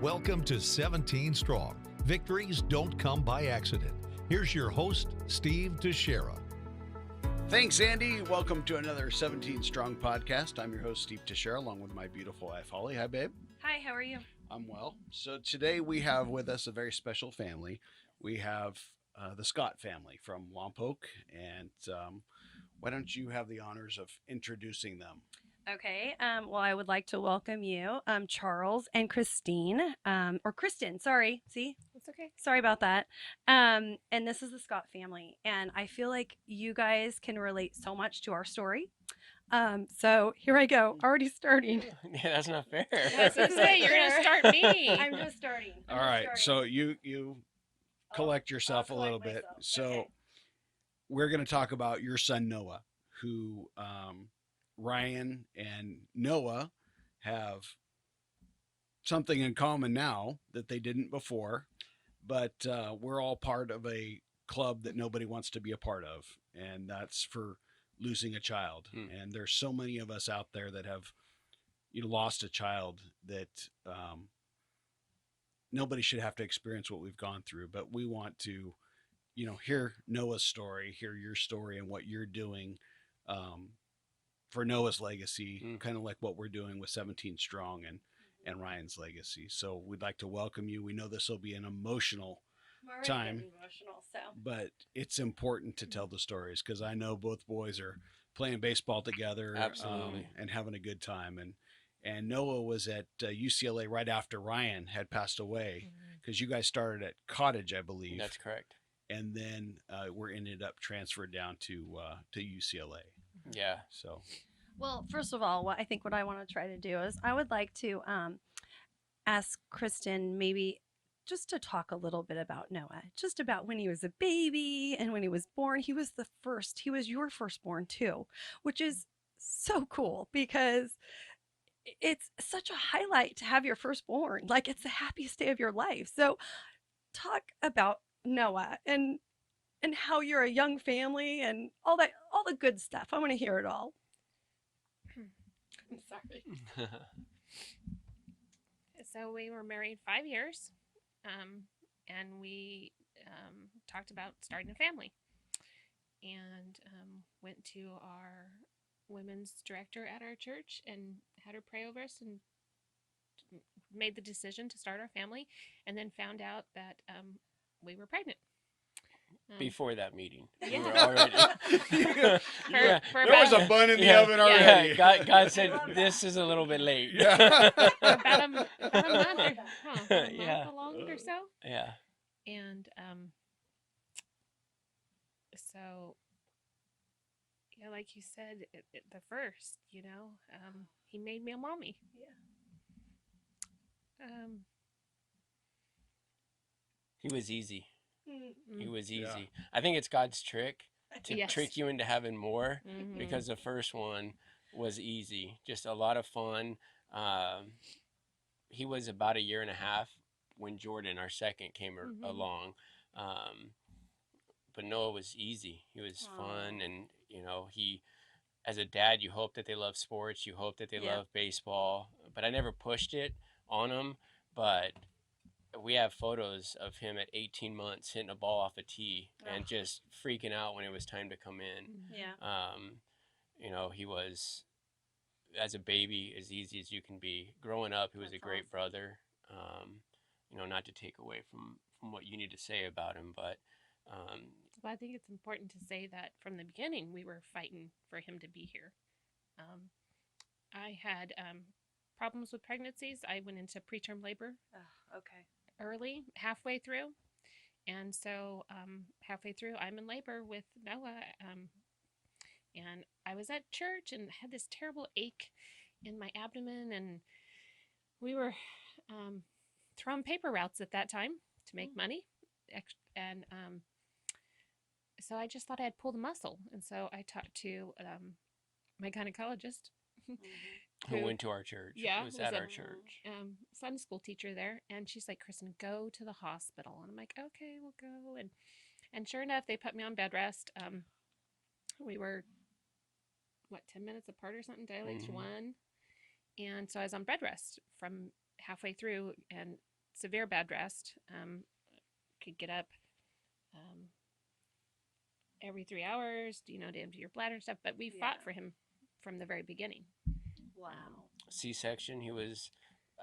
Welcome to 17 Strong. Victories don't come by accident. Here's your host, Steve Teixeira. Thanks, Andy. Welcome to another 17 Strong podcast. I'm your host, Steve Teixeira, along with my beautiful wife, Holly. Hi, babe. Hi, how are you? I'm well. So today we have with us a very special family. We have the Scott family from Lompoc, and why don't you have the honors of introducing them? Okay. Well, I would like to welcome you, Charles and Christine, or Kristen. Sorry. See, That's okay. sorry about that. And this is the Scott family, and I feel like you guys can relate so much to our story. So here I go, already starting. Yeah, that's not fair. I was gonna say, you're gonna start me. I'm just starting. All right. So you collect yourself I'll a little collect bit. myself. So Okay. we're going to talk about your son, Noah, who Ryan and Noah have something in common now that they didn't before, but we're all part of a club that nobody wants to be a part of, and that's for losing a child. And there's so many of us out there that have lost a child that nobody should have to experience what we've gone through, but we want to hear Noah's story, hear your story and what you're doing for Noah's legacy, kind of like what we're doing with 17 Strong and Ryan's legacy. So we'd like to welcome you. We know this will be an emotional I'm already time, getting emotional, so. but it's important to tell the stories because I know both boys are playing baseball together. Absolutely. And having a good time. And Noah was at UCLA right after Ryan had passed away because you guys started at Cottage, I believe. That's correct. And then we're ended up transferred down to UCLA. Yeah. So, Well, first of all, what I want to try to do is I would like to ask Kristen maybe just to talk a little bit about Noah, just about when he was a baby and when he was born. He was your firstborn too, which is so cool because it's such a highlight to have your firstborn. Like, it's the happiest day of your life. So talk about Noah and how you're a young family and all the good stuff. I want to hear it all. I'm sorry. So we were married 5 years, and we talked about starting a family, and went to our women's director at our church and had her pray over us and made the decision to start our family, and then found out that we were pregnant. Before that meeting, Yeah. we were already. For there was a bun in the oven already. Yeah, God said this is a little bit late. Yeah. about a month, a Yeah. month along or so. Yeah. And so, yeah, like you said, the first, he made me a mommy. Yeah. He was easy. He was easy. Yeah. I think it's God's trick to Yes. trick you into having more, Mhm. because the first one was easy, just a lot of fun. He was about a year and a half when Jordan, our second, came along. But Noah was easy. He was fun, and he, as a dad, you hope that they love sports, you hope that they Yeah. love baseball. But I never pushed it on them. But we have photos of him at 18 months hitting a ball off a tee and just freaking out when it was time to come in. Yeah. He was, as a baby, as easy as you can be. Growing up, he was a great brother. Not to take away from what you need to say about him, but Well, I think it's important to say that from the beginning, we were fighting for him to be here. I had problems with pregnancies. I went into preterm labor Okay. early, halfway through. And so halfway through, I'm in labor with Noah. And I was at church and had this terrible ache in my abdomen. And we were throwing paper routes at that time to make money. And so I just thought I'd pulled a muscle. And so I talked to my gynecologist. who went to our church. Yeah, was was at a- our church. Sunday school teacher there, and she's like, Kristen, go to the hospital. And I'm like, okay, we'll go. And sure enough, they put me on bed rest. We were 10 minutes apart or something, dilated to one. And so I was on bed rest from halfway through, and severe bed rest. Could get up every 3 hours, to empty your bladder and stuff. But we fought for him from the very beginning. Wow. C-section.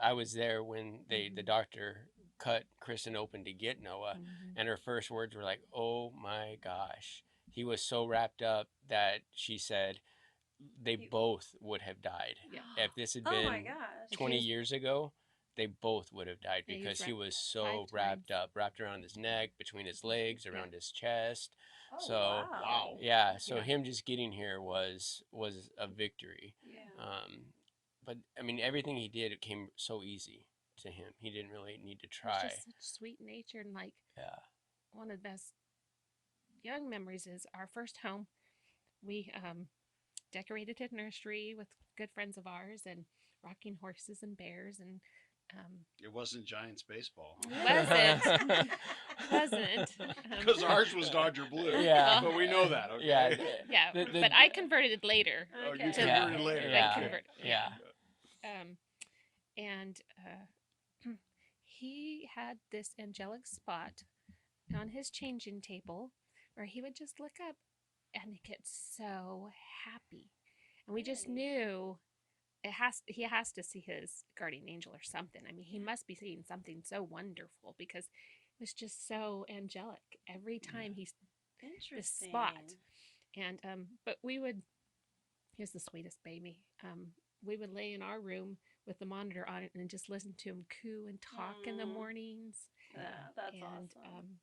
I was there when the doctor cut Kristen open to get Noah, and her first words were like, "Oh my gosh." He was so wrapped up that she said they both would have died. Yeah. If this had Oh my been gosh. 20 years ago, they both would have died Yeah, he because was he wrapped was so 5 wrapped times. up, wrapped around his neck, between his legs, around his chest. Oh, So wow. yeah, so Yeah. him just getting here was a victory. Yeah. But I mean, everything he did, it came so easy to him. He didn't really need to He's try. just such sweet nature, and like Yeah. one of the best young memories is our first home. We decorated a nursery with good friends of ours and rocking horses and bears, and It wasn't Giants baseball. wasn't wasn't Because ours was Dodger blue. Yeah. But we know that, okay? Yeah. yeah, The- but I converted it later. Oh, you Okay. converted later. Yeah. I converted. Yeah. And he had this angelic spot on his changing table where he would just look up and get so happy, and we just knew he has to see his guardian angel or something. I mean, he must be seeing something so wonderful because it was just so angelic every time he this Interesting. spot. And but he was the sweetest baby. We would lay in our room with the monitor on it and just listen to him coo and talk in the mornings. Yeah, that's And awesome.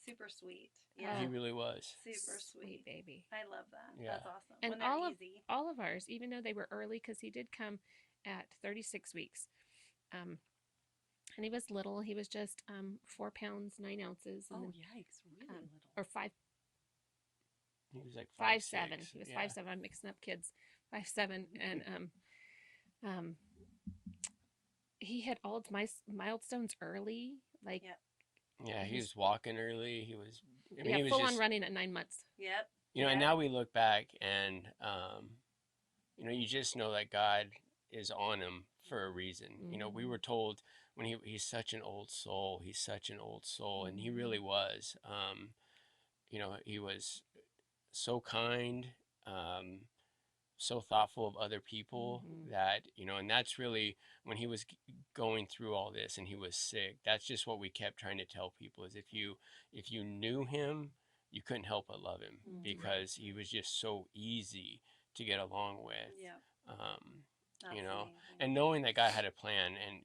Super sweet. Oh. Yeah. He really was. Super sweet sweet. baby. I love that. Yeah. That's awesome. And When they're easy. all of ours, even though they were early, because he did come at 36 weeks, and he was little. He was just 4 pounds 9 ounces, and then, yikes! Really little. or 5'7". He was like 5'7". He was yeah. 5'7". I'm mixing up kids. 5'7", and he had all milestones early, like Yeah, he was walking early. He was. I mean, yeah, he was full just, on running at 9 months. Yep. And now we look back and, you just know that God is on him for a reason. We were told when he's such an old soul. He's such an old soul, and he really was. He was so kind, so thoughtful of other people that, and that's really when he was going through all this and he was sick. That's just what we kept trying to tell people is if you knew him, you couldn't help but love him because he was just so easy to get along with. Yep. That's Amazing. amazing. Knowing that God had a plan, and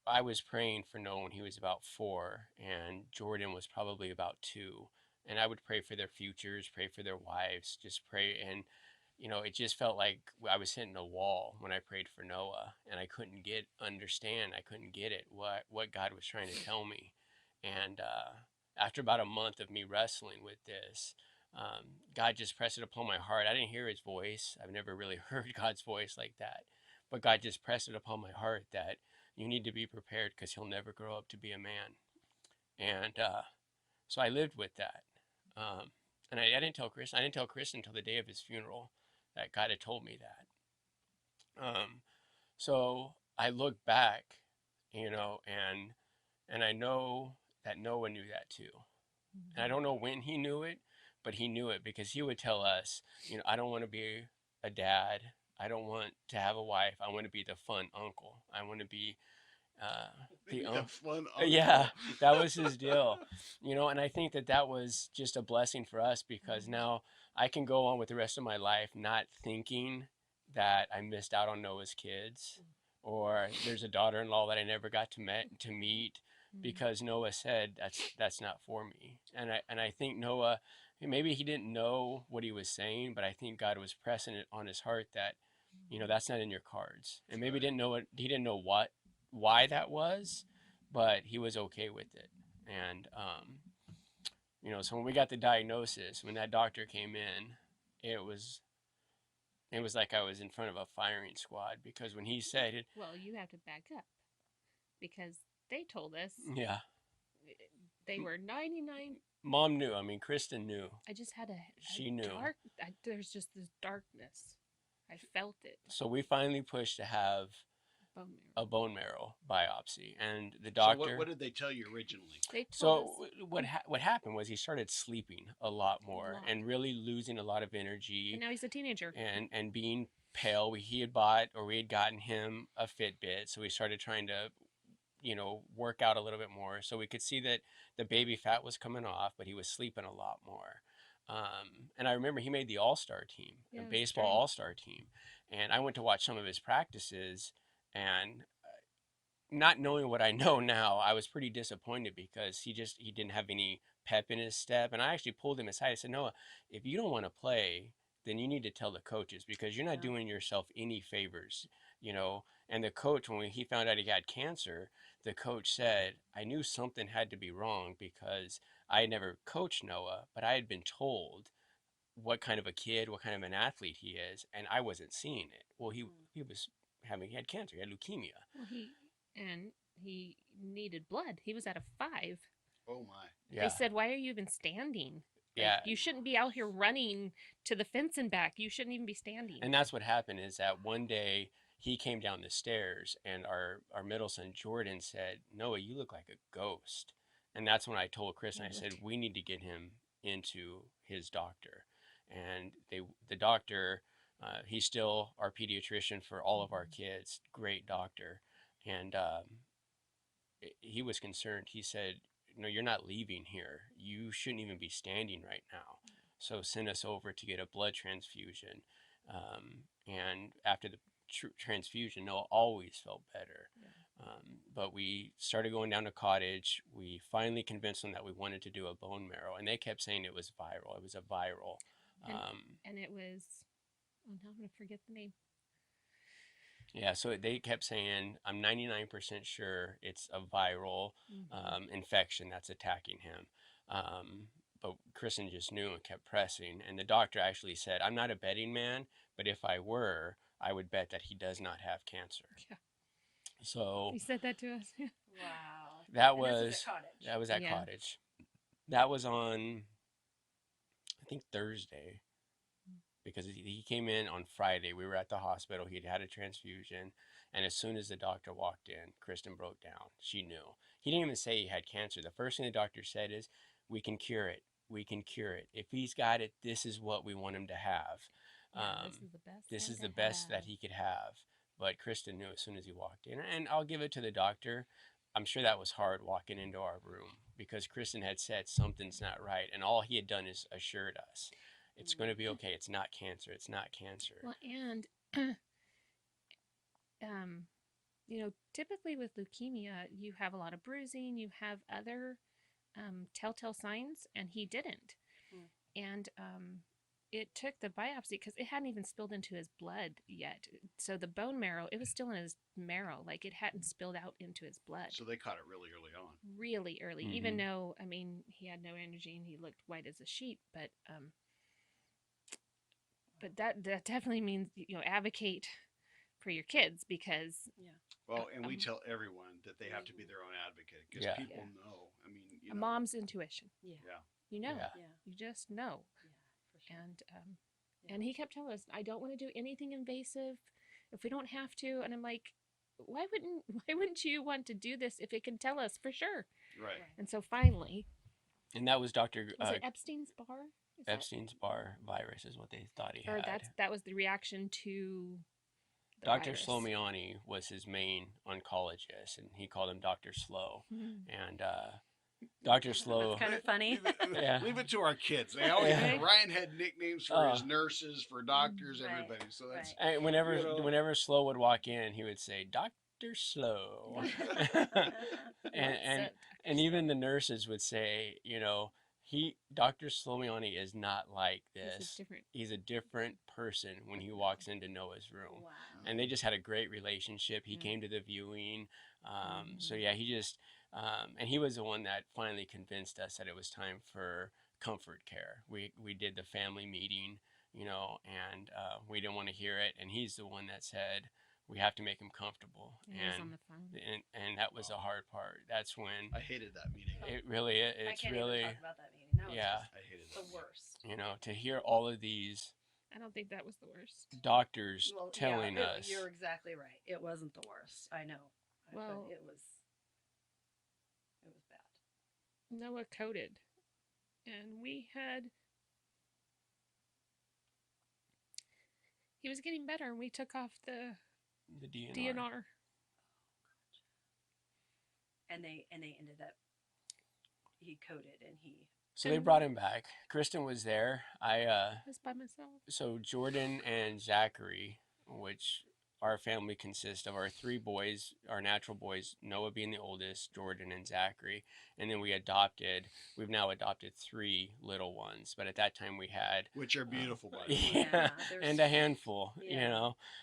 I was praying for Noah when he was about 4 and Jordan was probably about 2, and I would pray for their futures, pray for their wives, just pray. And it just felt like I was hitting a wall when I prayed for Noah, and I couldn't understand. I couldn't get it, what God was trying to tell me. And after about a month of me wrestling with this, God just pressed it upon my heart. I didn't hear his voice. I've never really heard God's voice like that. But God just pressed it upon my heart that you need to be prepared because he'll never grow up to be a man. And so I lived with that. And I didn't tell Chris. I didn't tell Chris until the day of his funeral that God had told me that. So I look back, and I know that Noah knew that too. And I don't know when he knew it, but he knew it because he would tell us, I don't want to be a dad. I don't want to have a wife. I want to be the fun uncle. I want to be the fun uncle. Yeah, that was his deal. And I think that was just a blessing for us because now I can go on with the rest of my life not thinking that I missed out on Noah's kids or there's a daughter-in-law that I never got to meet because Noah said that's not for me. And I think Noah, maybe he didn't know what he was saying, but I think God was pressing it on his heart that that's not in your cards. And maybe he didn't know why that was, but he was okay with it. And so when we got the diagnosis, when that doctor came in, it was like I was in front of a firing squad because when he said it, Well, you have to back up because they told us they were 99. Mom knew. I mean, Kristen knew. I just had She knew. There's just this darkness. I felt it. So we finally pushed to have a bone marrow biopsy, and the So doctor. what did they tell you originally? They told So us, what happened was he started sleeping a lot more lot. and really losing a lot of energy and now he's a teenager. and being pale. We had bought, or we had gotten him a Fitbit, so we started trying to, work out a little bit more, so we could see that the baby fat was coming off, but he was sleeping a lot more. And I remember he made the all-star team, Yeah, a it was baseball great. all-star team, and I went to watch some of his practices, and not knowing what I know now, I was pretty disappointed because he didn't have any pep in his step. And I actually pulled him aside. I said, Noah, if you don't want to play, then you need to tell the coaches, because you're not Yeah. doing yourself any favors, And the coach, when he found out he had cancer, the coach said, I knew something had to be wrong because I had never coached Noah, but I had been told what kind of a kid, what kind of an athlete he is, and I wasn't seeing it. Well, he had cancer, he had leukemia. Well, he needed blood. He was at a 5. Oh my. Yeah. They said, "Why are you even standing? Like, Yeah. you shouldn't be out here running to the fence and back. You shouldn't even be standing." And that's what happened, is that one day he came down the stairs and our middle son Jordan said, Noah, you look like a ghost. And that's when I told Chris, and I said, we need to get him into his doctor. And the doctor, he's still our pediatrician for all of our kids, great doctor. And he was concerned. He said, no, you're not leaving here. You shouldn't even be standing right now. So send us over to get a blood transfusion. And after the transfusion, Noah always felt better. But we started going down to Cottage. We finally convinced them that we wanted to do a bone marrow, and they kept saying it was viral. It was a viral. And it was, oh, now I'm going to forget the name. Yeah, so they kept saying, I'm 99% sure it's a viral infection that's attacking him. But Kristen just knew and kept pressing. And the doctor actually said, I'm not a betting man, but if I were, I would bet that he does not have cancer. Yeah. So He said that to us. Wow. that And was this is at Cottage. that was at Yeah. Cottage. That was on, I think, Thursday, because he came in on Friday. We were at the hospital. He'd had a transfusion, and as soon as the doctor walked in, Kristen broke down. She knew. He didn't even say he had cancer. The first thing the doctor said is, we can cure it. We can cure it. If he's got it, this is what we want him to have. Yeah, this is the best. This thing is to the best that have. he could have. But Kristen knew as soon as he walked in. And I'll give it to the doctor. I'm sure that was hard walking into our room, because Kristen had said something's not right. And all he had done is assured us, it's going to be okay. It's not cancer. It's not cancer. Well, and typically with leukemia, you have a lot of bruising. You have other telltale signs, and he didn't. And it took the biopsy because it hadn't even spilled into his blood yet. So the bone marrow, it was still in his marrow. Like, it hadn't spilled out into his blood. So they caught it really early on. Really early, even though, I mean, he had no energy and he looked white as a sheet. But that definitely means, advocate for your kids, because Well, and we tell everyone that they have to be their own advocate, because Yeah. people know. I mean, a mom's intuition, Yeah. you know, Yeah. you just know. Yeah, for sure. And he kept telling us, I don't want to do anything invasive if we don't have to. And I'm like, why wouldn't you want to do this if it can tell us for sure? Right. And so finally, And that was Dr. was it Epstein's-Barr? Is that- Epstein's-Barr virus is what they thought he Or had. that was the reaction to the Dr. virus. Slomiani was his main oncologist, and he called him Dr. Slow. And Dr. Slow, That's kind of funny. Yeah. Leave it to our kids. They always Yeah. Ryan had nicknames for his Oh. nurses, for doctors, Right, everybody. So that's right. and whenever You know. whenever Slow would walk in, he would say, Dr. Slow. and even the nurses would say, Dr. Slomiani is not like This is this. different. He's a different person when he walks into Noah's room. Wow. And they just had a great relationship. He came to the viewing. So yeah, he just, and he was the one that finally convinced us that it was time for comfort care. We did the family meeting, and we didn't want to hear it. And he's the one that said, we have to make him comfortable. He was on the phone. And that was the hard part. That's when I hated that meeting. it really, I it's can't really, even talk about that meeting. That was yeah. I hated just that. the worst. to hear all of these I don't think that was the worst. Doctors Well, telling yeah, us. you're exactly right. It wasn't the worst. I know. Well, but it was bad. Noah coded, and he was getting better, and we took off the DNR. And they ended up, he coded and he. So they brought him back. Kristen was there. I was by myself. So Jordan and Zachary, which our family consists of our 3 boys, our natural boys, Noah being the oldest, Jordan and Zachary. And then we've now adopted 3 little ones. But at that time we had... Which are beautiful, by the way. Yeah, and a handful,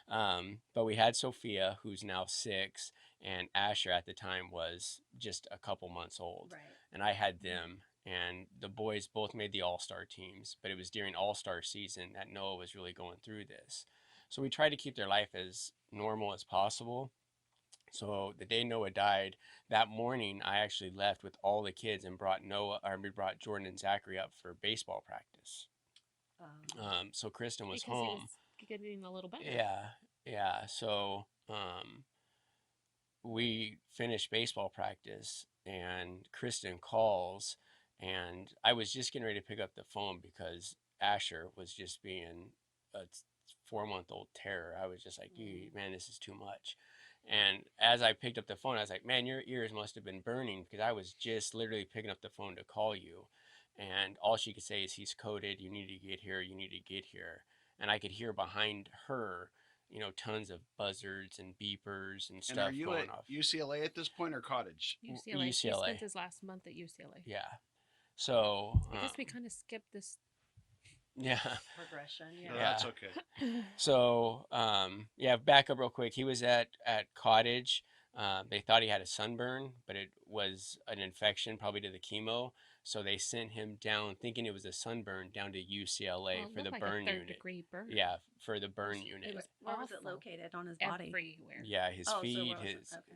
But we had Sophia, who's now 6, and Asher at the time was just a couple months old. Right. And I had them. And the boys both made the all-star teams, but it was during all-star season that Noah was really going through this. So we tried to keep their life as normal as possible. So the day Noah died, that morning I actually left with all the kids and brought Jordan and Zachary up for baseball practice. So Kristen was home. He was getting a little better. Yeah. So we finished baseball practice, and Kristen calls. And I was just getting ready to pick up the phone because Asher was just being a 4-month-old terror. I was just like, man, this is too much. And as I picked up the phone, I was like, man, your ears must have been burning, because I was just literally picking up the phone to call you. And all she could say is, he's coded. You need to get here. You need to get here. And I could hear behind her, tons of buzzards and beepers and stuff going off. And are you at UCLA at this point, or Cottage? UCLA. He spent his last month at UCLA. Yeah. So I guess we kind of skipped this progression. No, that's okay. So back up real quick. He was at Cottage. They thought he had a sunburn, but it was an infection, probably to the chemo. So they sent him down, thinking it was a sunburn, down to UCLA for the burn unit. 3rd-degree burn. Yeah, for the burn unit. Where was it located on his body? Everywhere. Yeah, his feet,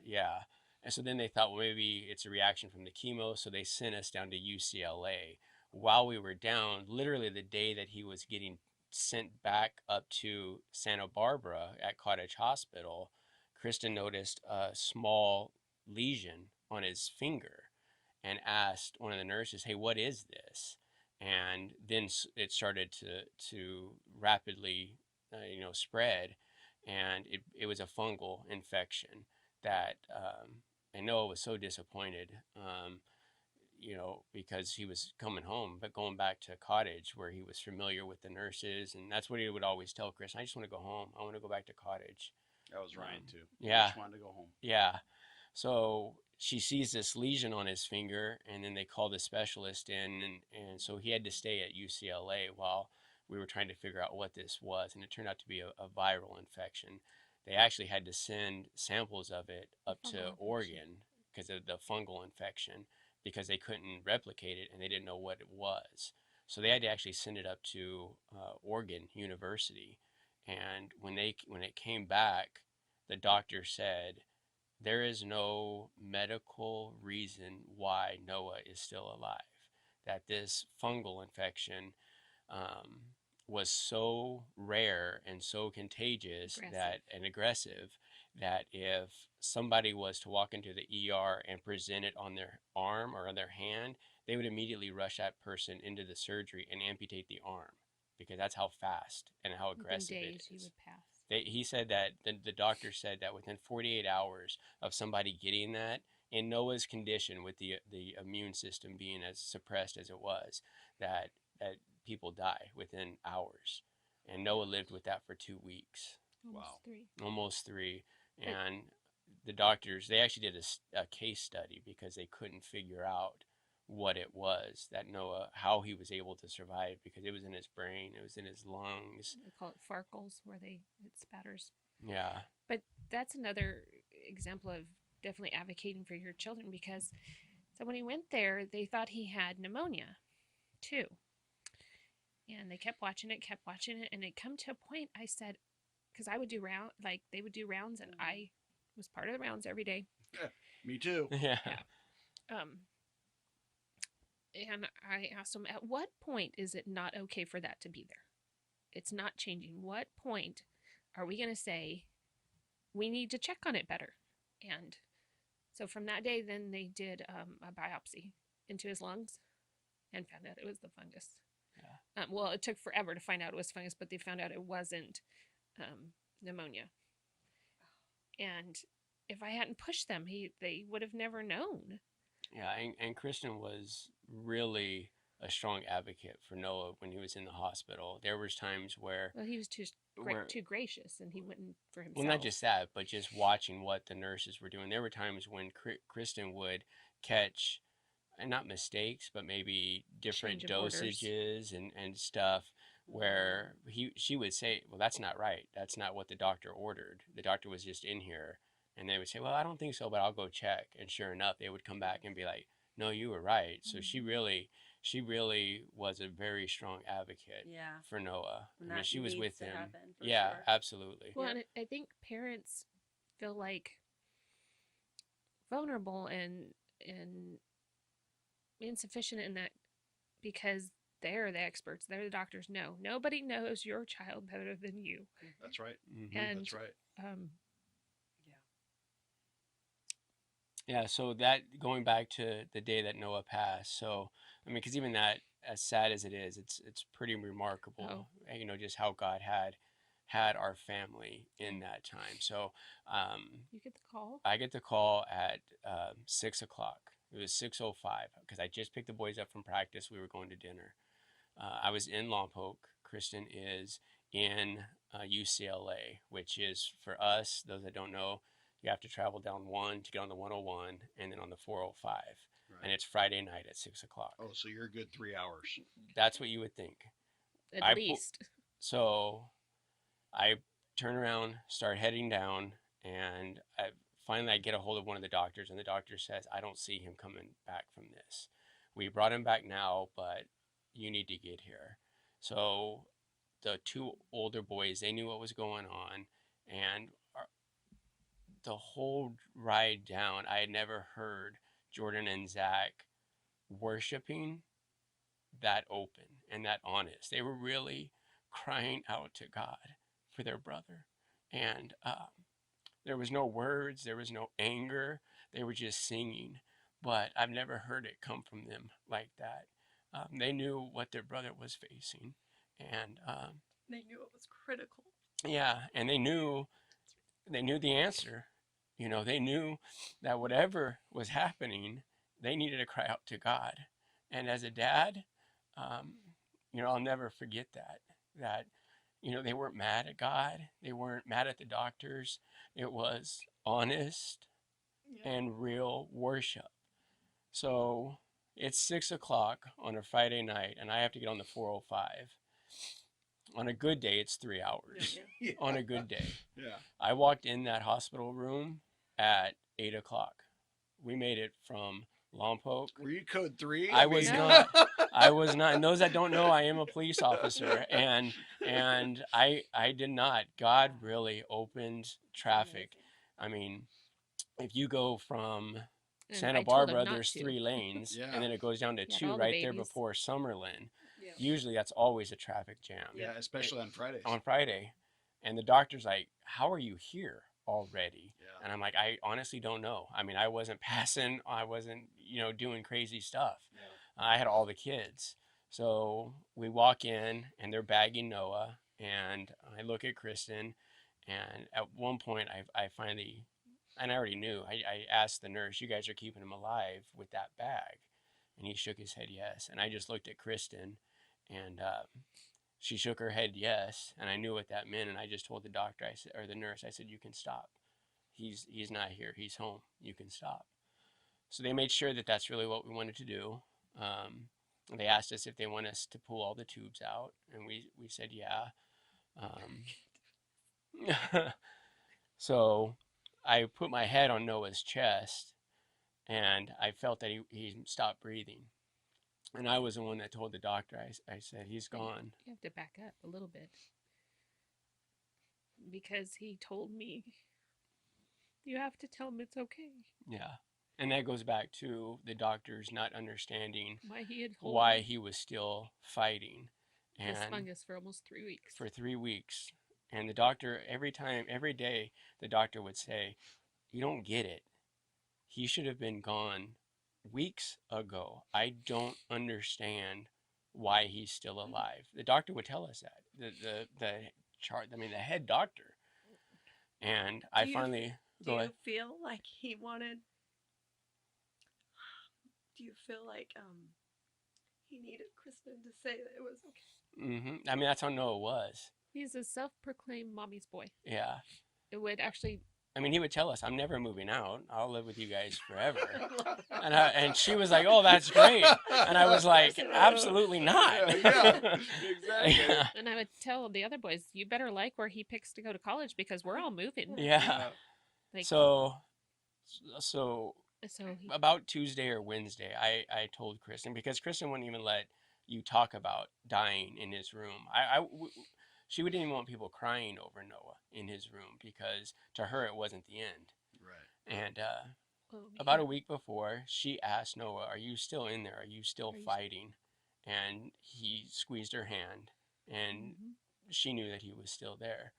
yeah. And so then they thought, well, maybe it's a reaction from the chemo. So they sent us down to UCLA. While we were down, literally the day that he was getting sent back up to Santa Barbara at Cottage Hospital, Kristen noticed a small lesion on his finger and asked one of the nurses, hey, what is this? And then it started to rapidly spread, and it was a fungal infection that and Noah was so disappointed, because he was coming home, but going back to Cottage where he was familiar with the nurses, and that's what he would always tell Chris, I just want to go home. I want to go back to Cottage. That was Ryan too. Yeah. He just wanted to go home. Yeah. So she sees this lesion on his finger, and then they call the specialist in, and so he had to stay at UCLA while we were trying to figure out what this was, and it turned out to be a viral infection. They actually had to send samples of it up to Oregon because of the fungal infection, because they couldn't replicate it and they didn't know what it was. So they had to actually send it up to Oregon University. And when it came back, the doctor said, there is no medical reason why Noah is still alive. That this fungal infection was so rare and so contagious and aggressive that if somebody was to walk into the ER and present it on their arm or on their hand, they would immediately rush that person into the surgery and amputate the arm, because that's how fast and how aggressive it is. He would pass. He said that the doctor said that within 48 hours of somebody getting that, in Noah's condition, with the immune system being as suppressed as it was, that people die within hours. And Noah lived with that for 2 weeks. Almost three. And the doctors, they actually did a case study because they couldn't figure out what it was that Noah, how he was able to survive, because it was in his brain, it was in his lungs. They call it farkles, where it spatters. Yeah. But that's another example of definitely advocating for your children, because so when he went there, they thought he had pneumonia too. And they kept watching it, and it come to a point, I said, because I would do they would do rounds, and I was part of the rounds every day. Yeah, me too. Yeah. And I asked him, at what point is it not okay for that to be there? it's not changing. What point are we going to say we need to check on it better? And so from that day, then they did a biopsy into his lungs and found out it was the fungus. Yeah. Well, it took forever to find out it was fungus, but they found out it wasn't pneumonia. And if I hadn't pushed them, they would have never known. Yeah, and Kristen was really a strong advocate for Noah when he was in the hospital. There was times where Well, he was too gracious, and he wouldn't for himself. Well, not just that, but just watching what the nurses were doing. There were times when Kristen would catch, and not mistakes, but maybe different Change of orders. dosages and stuff, where she would say, well, that's not right. That's not what the doctor ordered. The doctor was just in here. And they would say, well, I don't think so, but I'll go check. And sure enough, they would come back and be like, no, you were right. So she really was a very strong advocate for Noah. I mean, she was with him. Yeah, sure. Absolutely. Well, and I think parents feel like vulnerable and insufficient in that because they're the experts. They're the doctors. No, nobody knows your child better than you. That's right. Mm-hmm. And, that's right. Yeah, so that going back to the day that Noah passed. So I mean, because even that, as sad as it is, it's pretty remarkable. You know, just how God had our family in that time. So you get the call. I get the call at 6 o'clock. It was 6:05 because I just picked the boys up from practice. We were going to dinner. I was in Lompoc. Kristen is in UCLA, which is for us, those that don't know, you have to travel down 1 to get on the 101 and then on the 405. Right. And it's Friday night at 6 o'clock. Oh, so you're a good 3 hours. That's what you would think. At least. So I turn around, start heading down, and finally I get a hold of one of the doctors, and the doctor says, I don't see him coming back from this. We brought him back now, but you need to get here. So the two older boys, they knew what was going on, and the whole ride down, I had never heard Jordan and Zach worshiping that open and that honest. They were really crying out to God for their brother. And there was no words, there was no anger. They were just singing. But I've never heard it come from them like that. They knew what their brother was facing. And they knew it was critical. Yeah, and they knew the answer. You know, they knew that whatever was happening, they needed to cry out to God. And as a dad, you know, I'll never forget that, you know, they weren't mad at God. They weren't mad at the doctors. It was honest and real worship. So it's 6 o'clock on a Friday night, and I have to get on the 405. On a good day, it's 3 hours. Yeah. On a good day. Yeah. I walked in that hospital room at 8 o'clock. We made it from Lompoc. Were you code 3? I was not. I was not. And those that don't know, I am a police officer, and I did not. God really opened traffic. I mean, if you go from Santa Barbara, there's 3 lanes, and then it goes down to 2 right there before Summerlin. Yeah. Usually that's always a traffic jam. Yeah, especially on Fridays. On Friday. And the doctor's like, how are you here already? Yeah. And I'm like, I honestly don't know. I mean, I wasn't passing. I wasn't, you know, doing crazy stuff. Yeah. I had all the kids. So we walk in, and they're bagging Noah. And I look at Kristen. And at one point, I finally, and I already knew, I asked the nurse, you guys are keeping him alive with that bag? And he shook his head yes. And I just looked at Kristen. And she shook her head yes, and I knew what that meant. And I just told the doctor, I said, or the nurse, I said, you can stop. He's not here. He's home. You can stop. So they made sure that that's really what we wanted to do. They asked us if they want us to pull all the tubes out, and we said yeah. So I put my head on Noah's chest, and I felt that he stopped breathing. And I was the one that told the doctor, I said, he's gone. You have to back up a little bit. Because he told me, you have to tell him it's okay. Yeah. And that goes back to the doctors not understanding why he was still fighting. This And fungus for almost 3 weeks. for 3 weeks. And the doctor, every day, the doctor would say, "You don't get it. He should have been gone weeks ago. I don't understand why he's still alive." The doctor would tell us that. The head doctor. And I finally Do you feel like he wanted? Do you feel like he needed Kristen to say that it was okay? I mean, that's how Noah was. He's a self-proclaimed mommy's boy. Yeah. It would actually... I mean, he would tell us, "I'm never moving out. I'll live with you guys forever." And she was like, "Oh, that's great." And I was like, "Absolutely not." Yeah, exactly. Yeah. And I would tell the other boys, "You better like where he picks to go to college because we're all moving." Yeah. Like, So so he, about Tuesday or Wednesday, I told Kristen, because Kristen wouldn't even let you talk about dying in his room. She didn't even want people crying over Noah in his room, because to her it wasn't the end. Right. And about a week before, she asked Noah, "Are you still in there? Are you still fighting?" And he squeezed her hand, and she knew that he was still there.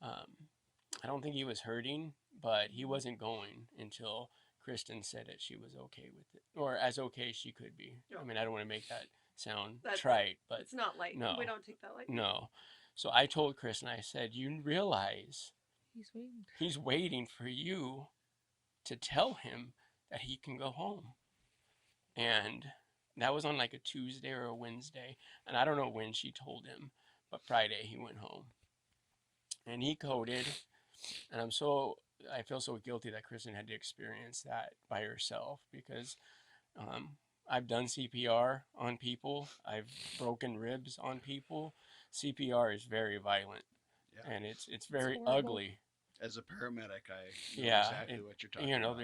I don't think he was hurting, but he wasn't going until Kristen said that she was okay with it, or as okay as she could be. I mean, I don't want to make that sound trite, but it's not light. No, We don't take that lightly. no. So I told Kristen, I said, "You realize he's waiting. he's waiting for you to tell him that he can go home." And that was on like a Tuesday or a Wednesday. And I don't know when she told him, but Friday he went home. And he coded. And I feel so guilty that Kristen had to experience that by herself, because I've done CPR on people. I've broken ribs on people. CPR is very violent. Yeah. And it's very horrible. ugly. As a paramedic, I know Yeah, exactly what you're talking about.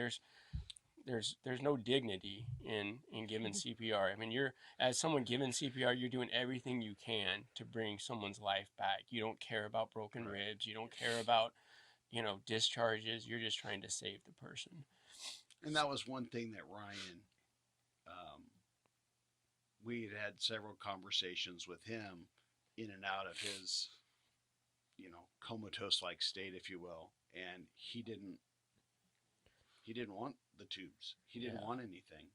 there's no dignity in giving CPR. I mean, as someone giving CPR, you're doing everything you can to bring someone's life back. You don't care about broken ribs. You don't care about, discharges. You're just trying to save the person. And that was one thing that Ryan, we had several conversations with him in and out of his, comatose-like state, if you will. And he didn't want the tubes. He didn't want anything.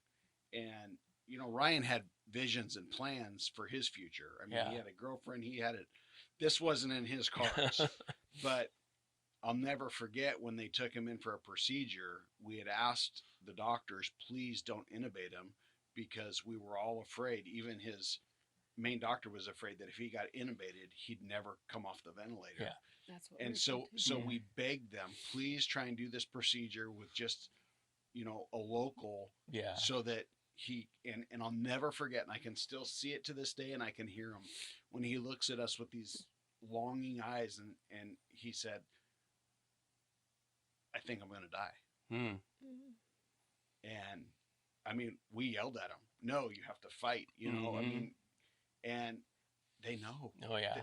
And, Ryan had visions and plans for his future. I mean, he had a girlfriend. He had it. This wasn't in his cards. But I'll never forget when they took him in for a procedure, we had asked the doctors, please don't intubate him, because we were all afraid. Even his main doctor was afraid that if he got intubated, he'd never come off the ventilator. Yeah. That's what. And so we begged them, please try and do this procedure with just, a local, so that he, and I'll never forget, and I can still see it to this day, and I can hear him when he looks at us with these longing eyes, and he said, "I think I'm going to die." And I mean, we yelled at him, "No, you have to fight," I mean, and they know. Oh yeah.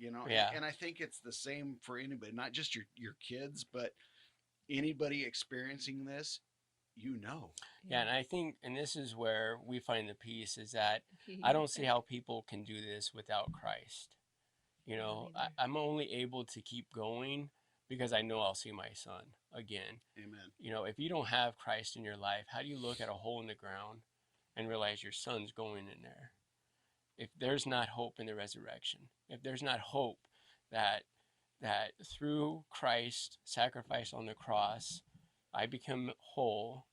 That, and I think it's the same for anybody, not just your kids, but anybody experiencing this, Yeah, and I think, and this is where we find the peace, is that I don't see how people can do this without Christ. I'm only able to keep going because I know I'll see my son again. Amen. If you don't have Christ in your life, how do you look at a hole in the ground and realize your son's going in there? If there's not hope in the resurrection, if there's not hope that through Christ's sacrifice on the cross, I become whole,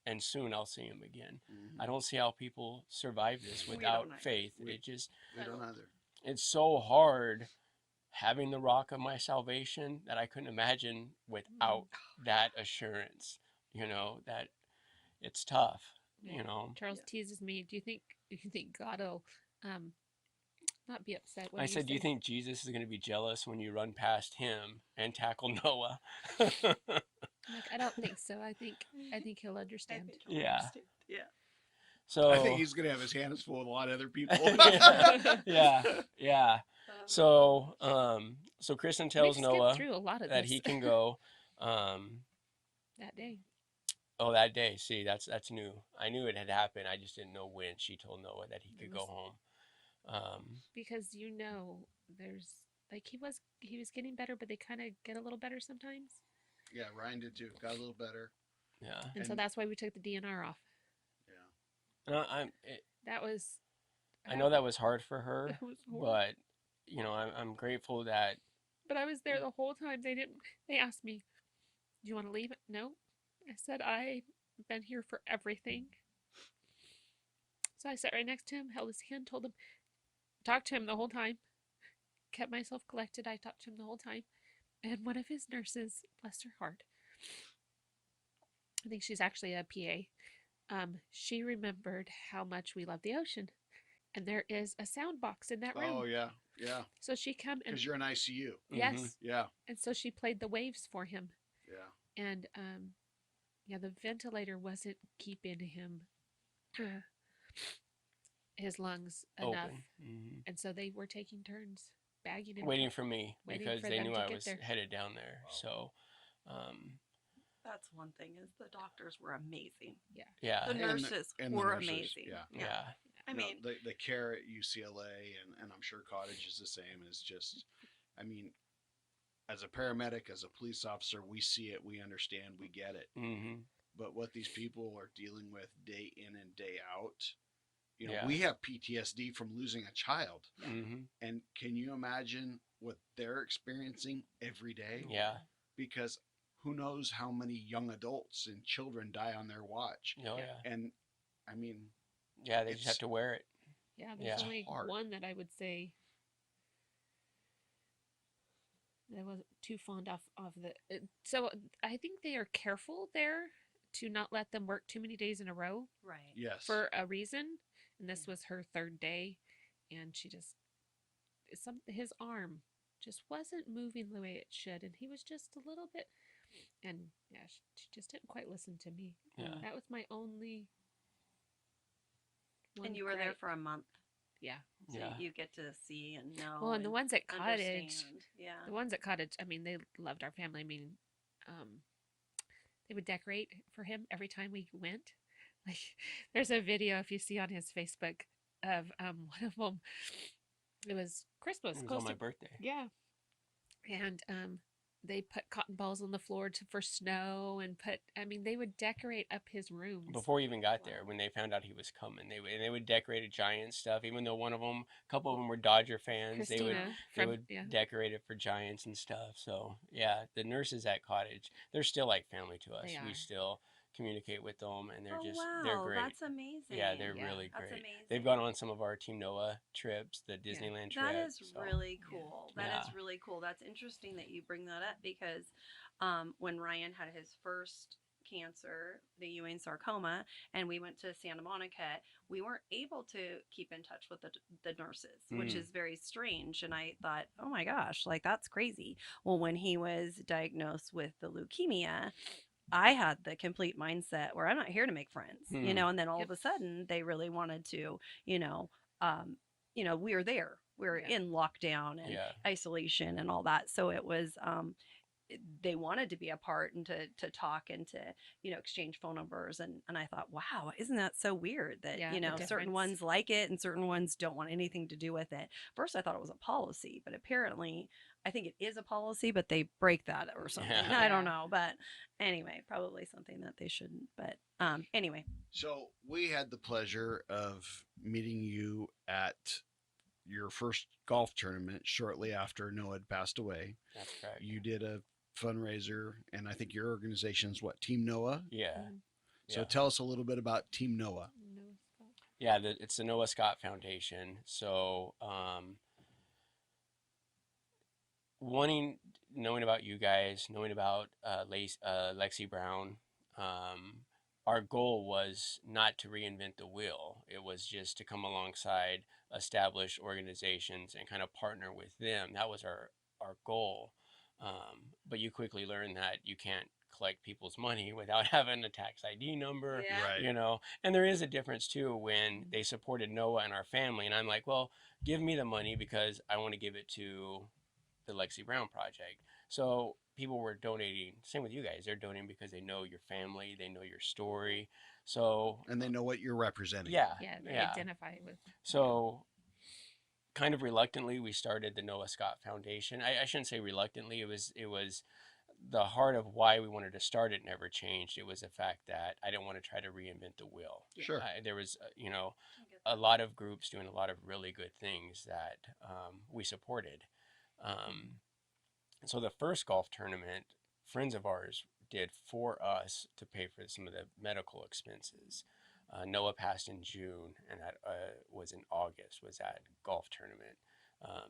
and soon I'll see him again. I don't see how people survive this without faith. We don't either. It's so hard having the rock of my salvation that I couldn't imagine without that assurance. That it's tough. Charles teases me. Do you think God will not be upset when I said, "Do you think Jesus is going to be jealous when you run past him and tackle Noah?" I don't think so. I think he'll understand. Yeah. So I think he's going to have his hands full with a lot of other people. Yeah. So Kristen tells Noah through a lot of that he can go. That day. Oh, that day. See, that's new. I knew it had happened. I just didn't know when she told Noah that he could go home. Because there's like he was getting better, but they kind of get a little better sometimes. Yeah, Ryan did too. Got a little better. Yeah. And so that's why we took the DNR off. Yeah. And That was. I know that was hard for her, That was horrible. but I'm grateful that. But I was there the whole time. They asked me, "Do you want to leave?" No. I said, "I've been here for everything." So I sat right next to him, held his hand, told him, talked to him the whole time, kept myself collected. I talked to him the whole time. And one of his nurses, bless her heart, I think she's actually a PA, she remembered how much we love the ocean. And there is a sound box in that room. Oh, yeah. Yeah. So she come and... Because you're in ICU. Yes. Mm-hmm. Yeah. And so she played the waves for him. Yeah. And, the ventilator wasn't keeping him, his lungs enough. Mm-hmm. And so they were taking turns bagging him. Waiting for me waiting because for they them knew to I get was there. headed down there. So, That's one thing is the doctors were amazing. yeah. The nurses and the were nurses, amazing. Yeah. I mean, the care at UCLA and I'm sure Cottage is the same. Is just, I mean, as a paramedic, as a police officer, we see it, we understand, we get it. Mm-hmm. But what these people are dealing with day in and day out, Yeah. we have PTSD from losing a child. Mm-hmm. And can you imagine what they're experiencing every day? Yeah. Because who knows how many young adults and children die on their watch. Oh, yeah. And I mean, Yeah, they just have to wear it. Yeah, there's Yeah. only hard. one that I would say that I wasn't too fond of the. So I think they are careful there to not let them work too many days in a row right. yes. for a reason. And this was her third day, and she just his arm just wasn't moving the way it should, and he was just a little bit. And yeah, she just didn't quite listen to me. Yeah. That was my only. And you were there for a month. Yeah. So Yeah. you get to see and know. Well, and the ones at Cottage, understand. Yeah. the ones at Cottage, I mean, they loved our family. I mean, they would decorate for him every time we went. Like, there's a video if you see on his Facebook of one of them. It was Christmas. It was close on my to- birthday. Yeah. And they put cotton balls on the floor for snow and they would decorate up his rooms. Before we even got there, when they found out he was coming, they would decorate Giants stuff. Even though a couple of them were Dodger fans, they would decorate it for Giants and stuff. So yeah, the nurses at Cottage, they're still like family to us. They We are. still communicate with them, and they're wow, they're great. That's amazing. Yeah, they're Yeah, really That's great. amazing. They've gone on some of our Team Noah trips, the Disneyland trip. That is so. really cool. That is Yeah. really cool. That's interesting that you bring that up because when Ryan had his first cancer, the Ewing sarcoma, and we went to Santa Monica, we weren't able to keep in touch with the nurses, which is very strange. And I thought, oh my gosh, like that's crazy. Well, when he was diagnosed with the leukemia, I had the complete mindset where I'm not here to make friends, and then all of a sudden they really wanted to, we were there. We were in lockdown and isolation and all that. So it was, they wanted to be apart and to talk and to, exchange phone numbers. And I thought, wow, isn't that so weird that, the certain difference. ones like it and certain ones don't want anything to do with it. First, I thought it was a policy, but apparently I think it is a policy, but they break that or something. Yeah. I don't know. But anyway, probably something that they shouldn't. But anyway. So we had the pleasure of meeting you at your first golf tournament shortly after Noah had passed away. That's correct. You did a fundraiser, and I think your organization's what, Team Noah? Yeah. So Yeah. tell us a little bit about Team Noah. Yeah, it's the Noah Scott Foundation. So, knowing about you guys, knowing about Lexi Brown, our goal was not to reinvent the wheel. It was just to come alongside established organizations and kind of partner with them. That was our goal. But you quickly learn that you can't collect people's money without having a tax ID number, Right. and there is a difference too when they supported Noah and our family. And I'm like, well, give me the money because I want to give it to the Lexi Brown Project. So people were donating, same with you guys, they're donating because they know your family, they know your story. So, And they know what you're representing. yeah. Yeah, they Yeah. identify with. So kind of reluctantly, we started the Noah Scott Foundation. I shouldn't say reluctantly. It was the heart of why we wanted to start it never changed. It was the fact that I didn't want to try to reinvent the wheel. Sure. There was, a lot of groups doing a lot of really good things that we supported. So the first golf tournament, friends of ours did for us to pay for some of the medical expenses. Noah passed in June, and that was in August, was that golf tournament.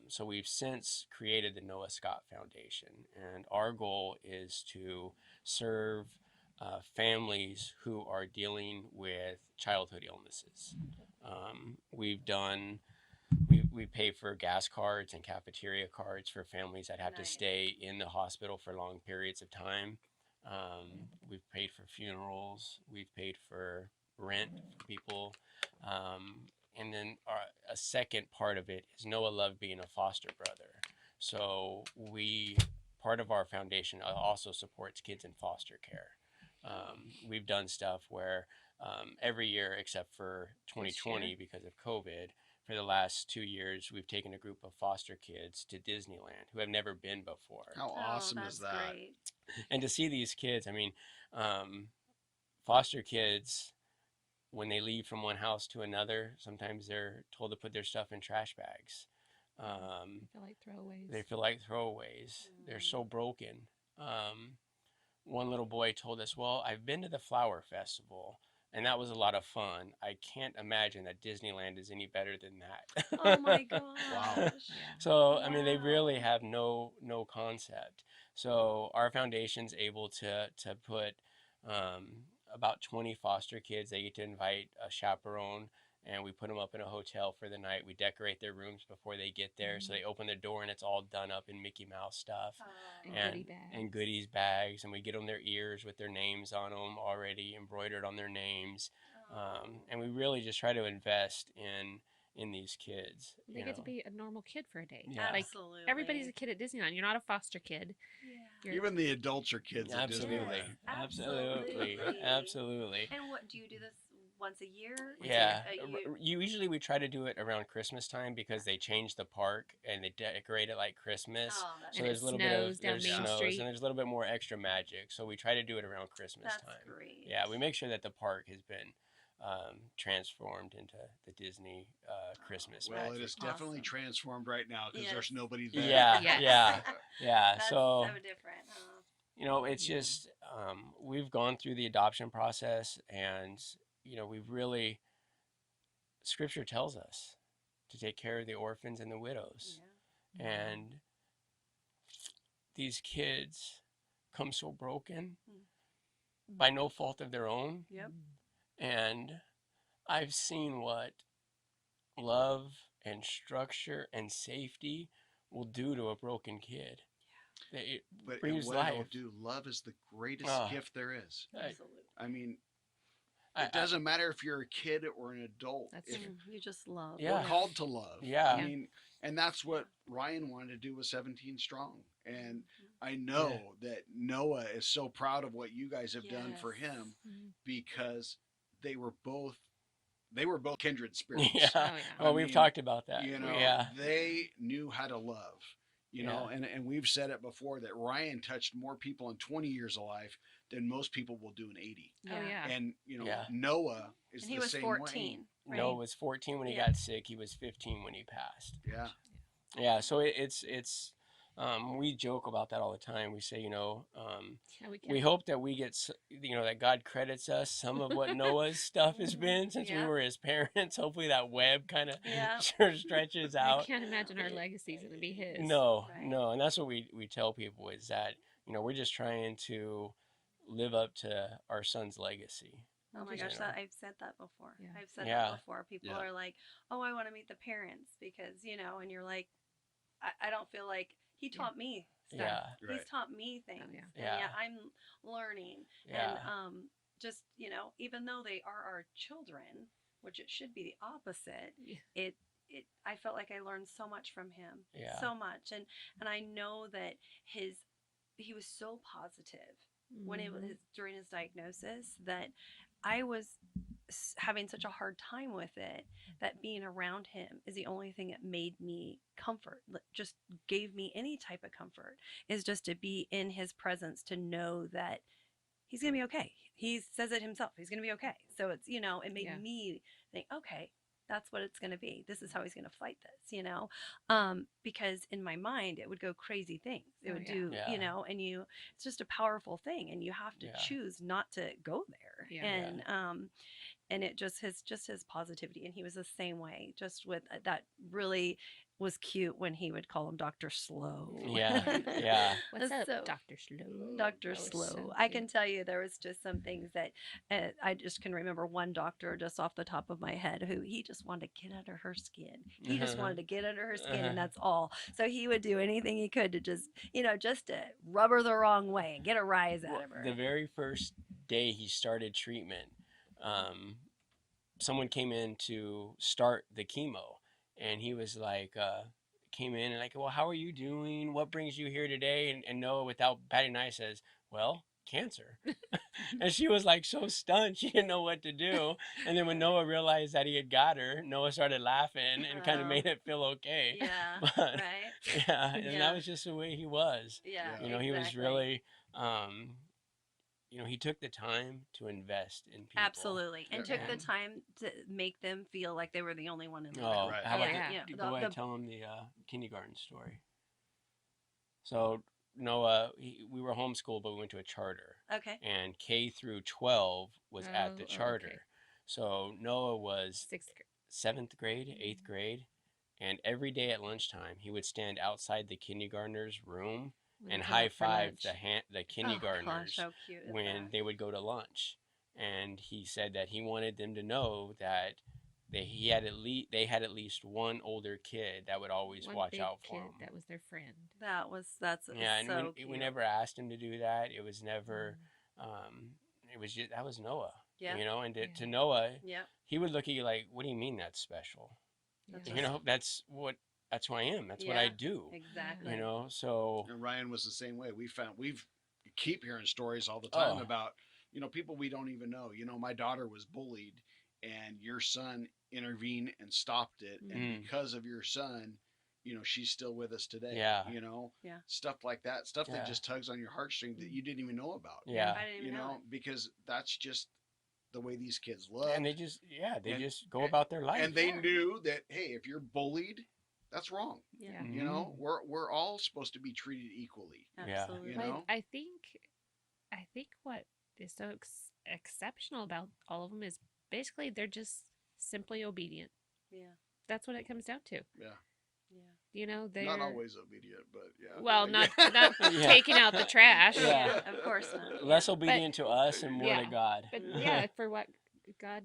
So we've since created the Noah Scott Foundation, and our goal is to serve families who are dealing with childhood illnesses. We pay for gas cards and cafeteria cards for families that have to stay in the hospital for long periods of time. We've paid for funerals. We've paid for rent for people. And then a second part of it is Noah loved being a foster brother. So part of our foundation also supports kids in foster care. We've done stuff where every year except for 2020 because of COVID, for the last 2 years, we've taken a group of foster kids to Disneyland who have never been before. How awesome is that? Great. And to see these kids, I mean, foster kids, when they leave from one house to another, sometimes they're told to put their stuff in trash bags. They feel like throwaways. They're so broken. One little boy told us, well, I've been to the Flower Festival, and that was a lot of fun. I can't imagine that Disneyland is any better than that. Oh my gosh. Wow. So, I mean, they really have no concept. So our foundation's able to put about 20 foster kids. They get to invite a chaperone, and we put them up in a hotel for the night. We decorate their rooms before they get there. So they open the door, and it's all done up in Mickey Mouse stuff. And goodies bags. And we get them their ears with their names on them already embroidered on their names. And we really just try to invest in these kids. They get to be a normal kid for a day. Yeah. Like Absolutely. everybody's a kid at Disneyland. You're not a foster kid. Yeah. Even the adults are kids at Absolutely. Disneyland. Absolutely. Absolutely. Absolutely. And what do you do this once a year? Yeah. You, Usually we try to do it around Christmas time because they change the park and they decorate it like Christmas. oh, that's, So And there's it a little bit of snows down there's Main snows Street. and there's a little bit more extra magic. So we try to do it around Christmas that's time. great. Yeah, we make sure that the park has been transformed into the Disney Christmas Well, magic. it is definitely Awesome. transformed right now because Yes. there's nobody there. Yeah, Yes. yeah, yeah. That's So so different. Huh? it's just we've gone through the adoption process, and we've really, Scripture tells us to take care of the orphans and the widows, Yeah. and these kids come so broken by no fault of their own. Yep. And I've seen what love and structure and safety will do to a broken kid. It But breathes what life. it'll do, love is the greatest Oh. gift there is. Absolutely. I mean, I- it doesn't matter if you're a kid or an adult. That's If true. You just love. Yeah. We're called to love. Yeah. I mean, and that's what Ryan wanted to do with 17 Strong. And I know that Noah is so proud of what you guys have done for Yes. him Mhm. because they were both kindred spirits. Yeah. Oh, yeah. Well, I we've mean, talked about that. You know, Yeah. they knew how to love. And we've said it before that Ryan touched more people in 20 years of life than most people will do in 80. Oh, yeah. And Yeah. Noah is And he the was same 14. Right? Noah was 14 when he Yeah. got sick. He was 15 when he passed. way. Yeah. Yeah. So it's we joke about that all the time. We say, Yeah, we hope that we get, that God credits us some of what Noah's stuff has been since we Yeah. were his parents. Hopefully that web kind of Yeah. stretches I out. can't imagine our legacy's going to be his. No, Right. no. And that's what we tell people is that, we're just trying to live up to our son's legacy. Oh my You gosh, know. I've said that before. Yeah. I've said Yeah. that before. People Yeah. are like, "Oh, I want to meet the parents because and you're like, I don't feel like he taught me stuff. Yeah. Right. He's taught me things, yeah. and Yeah. I'm learning. Yeah. And just even though they are our children, which it should be the opposite, Yeah. I felt like I learned so much from him, Yeah. so much, and I know that he was so positive when it was Mhm. during his diagnosis that I was having such a hard time with it, that being around him is the only thing that made me comfort, just gave me any type of comfort, is just to be in his presence, to know that he's going to be okay. He says it himself. He's going to be okay. So it's, it made me think, okay, that's what it's going to be. This is how he's going to fight this, because in my mind, it would go crazy things. It would do, and it's just a powerful thing, and you have to choose not to go there. And it just his positivity. And he was the same way, just with that. Really was cute when he would call him Dr. Slow. Yeah. What's up, So, Dr. Slow? Dr. That was Slow. so I cute. can tell you there was just some things that I just can remember one doctor just off the top of my head who he just wanted to get under her skin. He just wanted to get under her skin, and that's all. So he would do anything he could to just, just to rub her the wrong way and get a rise out of her. The very first day he started treatment, someone came in to start the chemo, and he was like, came in and like, well, how are you doing? What brings you here today? And Noah, without batting an eye, says, well, cancer. And she was like so stunned, she didn't know what to do. And then when Noah realized that he had got her, Noah started laughing and kind of made it feel okay. Yeah, But, right? And that was just the way he was. Yeah, He was really, he took the time to invest in people. Absolutely. And took the time to make them feel like they were the only one in the room. Oh, how about go ahead, the tell him the kindergarten story. So Noah, we were homeschooled, but we went to a charter. Okay. And K through 12 was at the charter. Okay. So Noah was 7th grade, 8th grade, and every day at lunchtime he would stand outside the kindergartner's room and high five the kindergartners when they would go to lunch. And he said that he wanted them to know that they had at least one older kid that would always watch out for him. That was their friend. That's and so we never asked him to do that. It was never. It was just that was Noah. Yeah. And to Noah, yeah, he would look at you like, "What do you mean that's special?" Yeah. That's who I am. That's what I do. Exactly. So. And Ryan was the same way. We keep hearing stories all the time about, people we don't even know. My daughter was bullied, and your son intervened and stopped it. And because of your son, she's still with us today. Yeah. Stuff like that. Stuff that just tugs on your heartstrings that you didn't even know about. Yeah. I didn't even know it. Because that's just the way these kids look. And they just go about their life. And they knew that, hey, if you're bullied, that's wrong. Yeah. We're all supposed to be treated equally. Absolutely. I think what is so exceptional about all of them is basically they're just simply obedient. Yeah. That's what it comes down to. Yeah. They're not always obedient, but yeah. Well, not taking out the trash. Yeah, of course not. Less obedient to us and more to God. But for what God,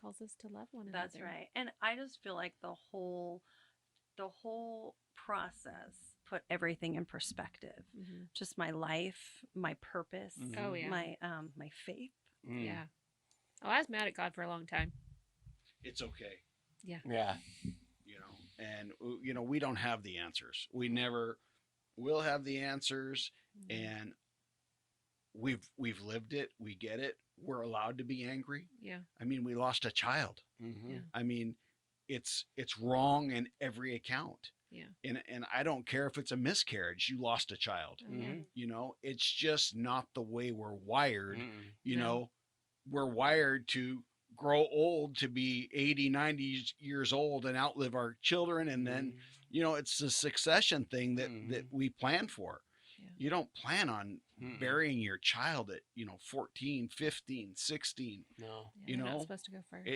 calls us to love one another. That's right. And I just feel like the whole process put everything in perspective. Mm-hmm. Just my life, my purpose, Oh yeah, my faith. Yeah. Oh, I was mad at God for a long time. It's okay. Yeah. Yeah. And we don't have the answers. We never will have the answers. And we've lived it. We get it. We're allowed to be angry. Yeah. I mean, we lost a child. Mm-hmm. Yeah. I mean, it's wrong in every account. Yeah. And I don't care if it's a miscarriage. You lost a child. Mm-hmm. It's just not the way we're wired. Mm-mm. We're wired to grow old, to be 80, 90 years old and outlive our children. And then, it's a succession thing that we plan for. Yeah. You don't plan on burying your child at, 14, 15, 16. No. Yeah, they're not supposed to go first.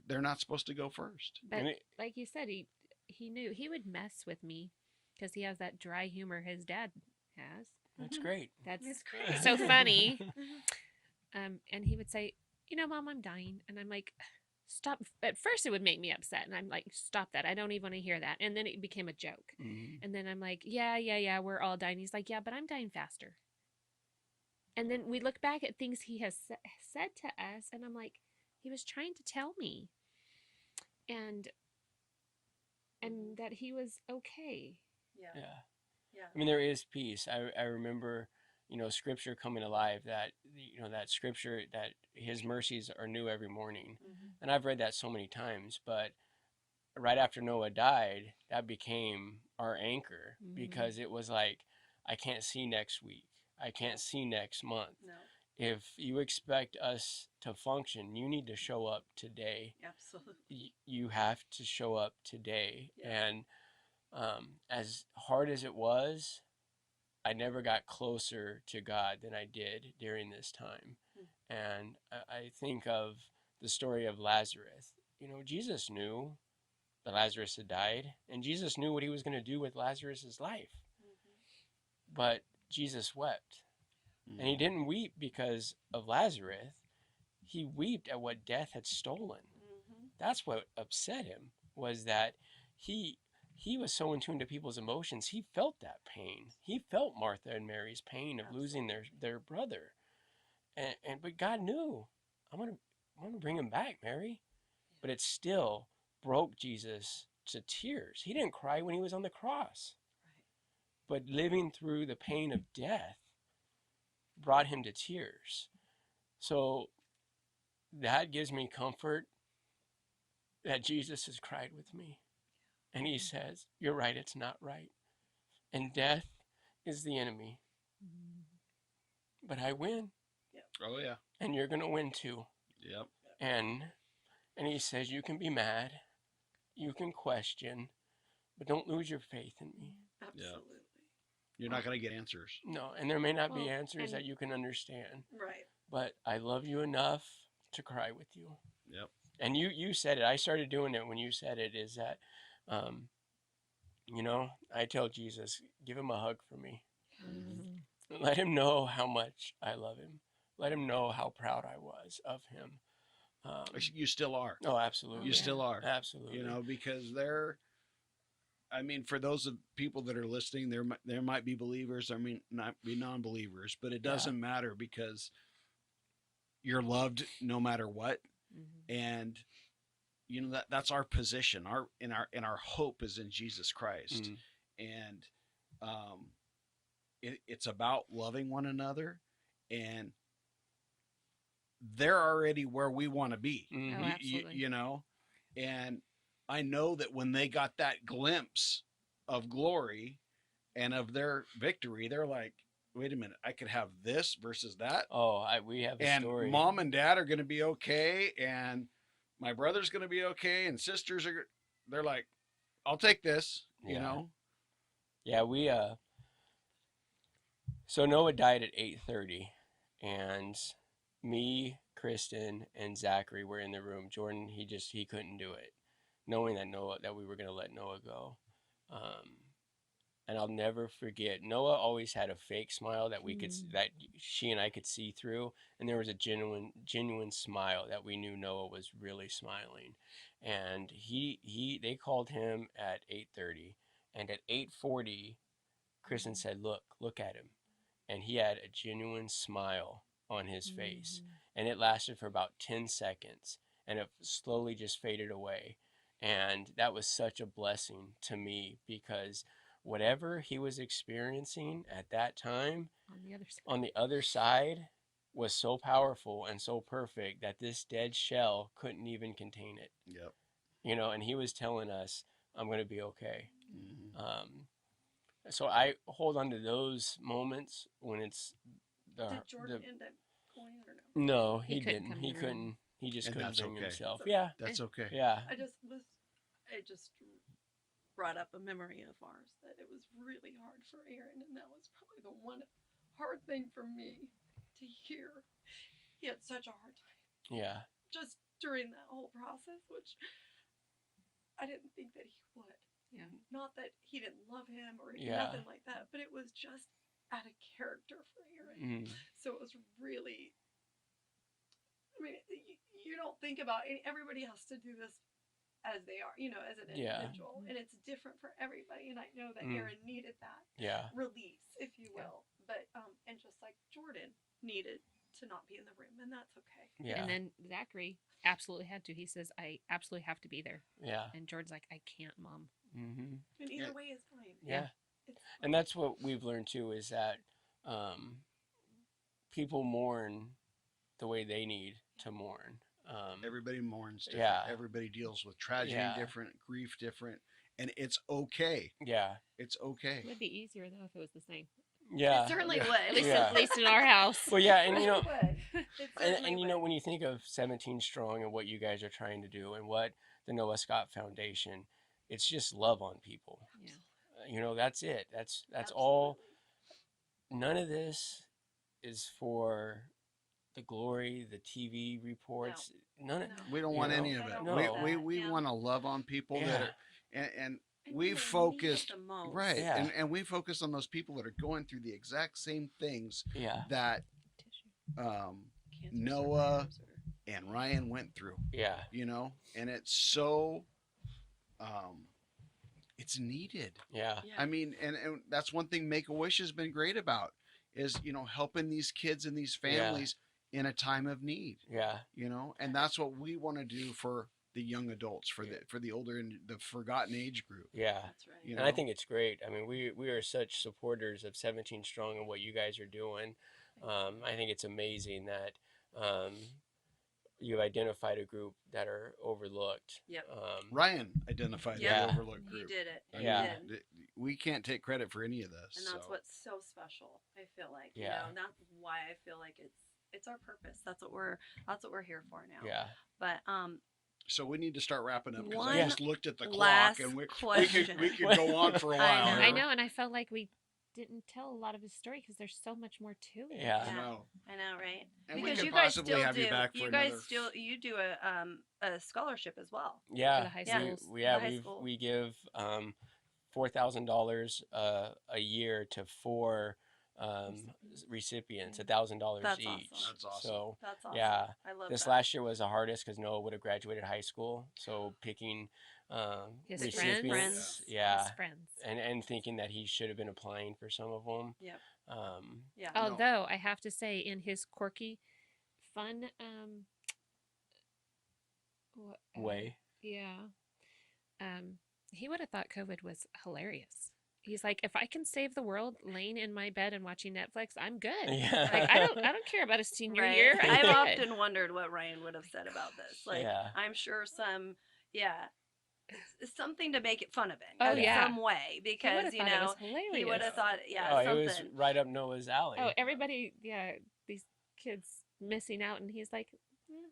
They're not supposed to go first. But like you said, he knew he would mess with me because he has that dry humor his dad has. That's great. That's great. so funny. And he would say, Mom, I'm dying. And I'm like, stop. At first it would make me upset. And I'm like, stop that. I don't even want to hear that. And then it became a joke. Mm-hmm. And then I'm like, yeah, we're all dying. He's like, yeah, but I'm dying faster. And then we look back at things he has said to us. And I'm like, he was trying to tell me. And that he was okay. Yeah. I mean, there is peace. I remember, scripture coming alive, that, that scripture, that his mercies are new every morning. And I've read that so many times, but right after Noah died, that became our anchor, because it was like, I can't see next week. I can't see next month. No, If you expect us to function, you need to show up today. absolutely. You have to show up today. Yeah. And as hard as it was, I never got closer to God than I did during this time. And I think of the story of Lazarus. Jesus knew that Lazarus had died, and Jesus knew what he was going to do with Lazarus's life. But Jesus wept. And he didn't weep because of Lazarus. He wept at what death had stolen. That's what upset him, was that he was so in tune to people's emotions. He felt that pain. He felt Martha and Mary's pain of losing their brother. But God knew, I'm gonna bring him back, Mary. But it still broke Jesus to tears. He didn't cry when he was on the cross. But living through the pain of death brought him to tears. So that gives me comfort that Jesus has cried with me. And he says, you're right, it's not right. And death is the enemy. But I win. Oh, yeah. And you're going to win too. Yep. And he says, you can be mad, you can question, but don't lose your faith in me. Absolutely. You're not going to get answers. No, and there may not be Well, answers and- that you can understand. Right. But I love you enough to cry with you. Yep. And you said it. I started doing it when you said it, is that, I tell Jesus, give him a hug for me. Let him know how much I love him. Let him know how proud I was of him. You still are. Oh, absolutely. You still are. Absolutely. Because for those of people that are listening, there might be believers, there may not be non-believers, but it doesn't matter, because you're loved no matter what. And that's our position. Our hope is in Jesus Christ. And it's about loving one another, and they're already where we want to be. Oh, absolutely. And I know that when they got that glimpse of glory and of their victory, they're like, wait a minute, I could have this versus that. Oh, we have a And story. mom and dad are going to be okay, and my brother's going to be okay, and sisters they're like, I'll take this, Yeah, so Noah died at 8:30, and me, Kristen, and Zachary were in the room. Jordan, he couldn't do it, knowing that we were going to let Noah go. And I'll never forget, Noah always had a fake smile that that she and I could see through, and there was a genuine smile that we knew Noah was really smiling. And they called him at 8:30, and at 8:40, Kristen said, look at him. And he had a genuine smile on his face, and it lasted for about 10 seconds, and it slowly just faded away. And that was such a blessing to me, because whatever he was experiencing at that time on the other side was so powerful and so perfect that this dead shell couldn't even contain it. Yep. And he was telling us, I'm going to be okay. So I hold on to those moments when it's Did Jordan end up going or no? No, He he couldn't didn't. come He to the room. couldn't. He just And couldn't that's bring okay. himself. That's Yeah. That's okay. Yeah. It just brought up a memory of ours that it was really hard for Aaron, and that was probably the one hard thing for me to hear. He had such a hard time Yeah. just during that whole process, which I didn't think that he would. Yeah. Not that he didn't love him or Yeah. nothing like that, but it was just out of character for Aaron. So it was really, you don't think about it. Everybody has to do this as they are, as an individual. And it's different for everybody. And I know that Aaron needed that release, if you will. But, and just like Jordan needed to not be in the room, and that's okay. Yeah. And then Zachary absolutely had to. He says, I absolutely have to be there. Yeah. And Jordan's like, I can't, Mom. Mm-hmm. And either way is fine. Yeah. It's fine. And that's what we've learned too, is that people mourn the way they need to mourn. Everybody mourns different. Yeah. Everybody deals with tragedy Yeah. different, grief different, and it's okay. Yeah. It's okay. It would be easier though if it was the same. Yeah. It certainly Yeah. would. At least, Yeah. at least in our house. Well, yeah, and It you know, would. It certainly and you know, would. when you think of 17 Strong and what you guys are trying to do and what the Noah Scott Foundation, it's just love on people. Yeah. You know, that's it. That's all. None of this is for the glory, the TV reports. None of No. We don't You want know, any of I it. don't No. want We that, yeah. want to love on people that Yeah. are, and And we they need it focused the most. right, Yeah. and we focus on those people that are going through the exact same things Yeah. that Tissue. Cancer Noah survivors or- and Ryan went through. Yeah. You know, and it's so, it's needed. Yeah. Yeah. I mean, and that's one thing Make-A-Wish has been great about is, you know, helping these kids and these Yeah. families in a time of need, Yeah. you know, and that's what we want to do for the young adults, for the older and the forgotten age group. Yeah. That's right. You And I know? think it's great. I mean, we are such supporters of 17 Strong and what you guys are doing. I think it's amazing that you've identified a group that are overlooked. Yep. Ryan identified Yeah. the overlooked You group. did it. I You Yeah. did. mean, we can't take credit for any of this. And that's so. what's so special. I feel like, Yeah. you know, that's why I feel like it's our purpose. That's what we're here for now. Yeah. But So we need to start wrapping up because One I just looked at the clock last and we question. could go on for a while. I know. I here. know, and I felt like we didn't tell a lot of his story because there's so much more to it. Yeah. I Yeah. know. I know, right? And we because could you guys possibly still have do. you back for you another. guys still you do a scholarship as well. For Yeah. the high Yeah. schools. Yeah. The high school. We give $4,000 a year to 4 recipients, $1,000 That's each. awesome. That's awesome. So That's awesome. yeah, I love this that. last year was the hardest because Noah would have graduated high school. So picking His recipients, friends. yeah, His friends. and thinking that he should have been applying for some of them. Yep. Um, Yeah. No. Although I have to say, in his quirky, fun way. yeah, he would have thought COVID was hilarious. He's like, if I can save the world laying in my bed and watching Netflix, I'm good. Yeah. Like I don't care about a senior Right. year. I'm I've good. often wondered what Ryan would have said about this. Like, Yeah. I'm sure it's something to make it fun of it. Oh, in yeah. some way, He because would've you thought it know was hilarious. he would have thought, Oh, it was something. right up Noah's alley. Oh, everybody, yeah, these kids missing out, and he's like,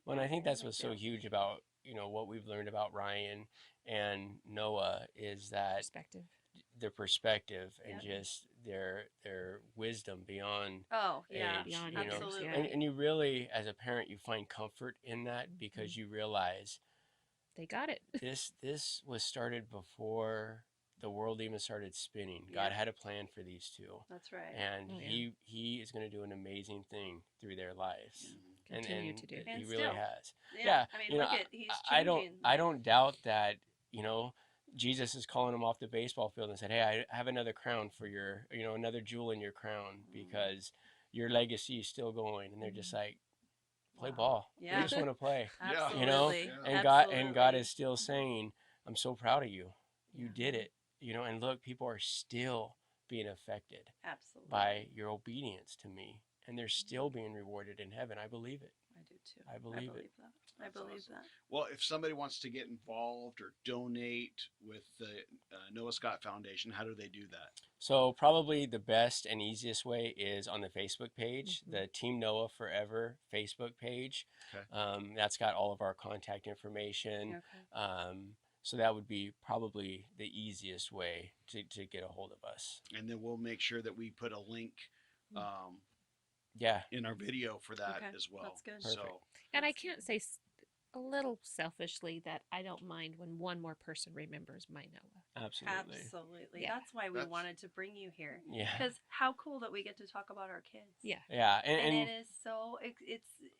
Well, and I think that's what's so Yeah. huge about what we've learned about Ryan and Noah is that perspective. their perspective and Yeah. just their wisdom beyond Oh yeah, age, Beyond you know? absolutely. yeah. And you really, as a parent, you find comfort in that because you realize They got it. this was started before the world even started spinning. God Yeah. had a plan for these two, That's right. and Oh, yeah. he is going to do an amazing thing through their lives. Continue and to do. He And really still. has. Yeah, I mean, look at he's I changing. I don't doubt that, Jesus is calling him off the baseball field and said, "Hey, I have another crown for your, another jewel in your crown because your legacy is still going." And they're just like, "Play Wow. ball. Yeah. We just want to play." Yeah. You know, Absolutely. Yeah. And God Absolutely. is still saying, "I'm so proud of you. You Yeah. did it." And look, people are still being affected Absolutely. by your obedience to me, and they're still being rewarded in heaven. I believe it. I do too. I believe it. that. I That's believe awesome. that. Well, if somebody wants to get involved or donate with the Noah Scott Foundation, how do they do that? So probably the best and easiest way is on the Facebook page, Mhm. the Team Noah Forever Facebook page. Okay. That's got all of our contact information. Okay. So that would be probably the easiest way to get a hold of us. And then we'll make sure that we put a link Yeah. in our video for that Okay, as well. that's good. So And I That's can't good. say a little selfishly that I don't mind when one more person remembers my Noah. Absolutely. Absolutely. Yeah. That's why we That's- wanted to bring you here. Yeah. Because how cool that we get to talk about our kids. Yeah. Yeah. And And, it is so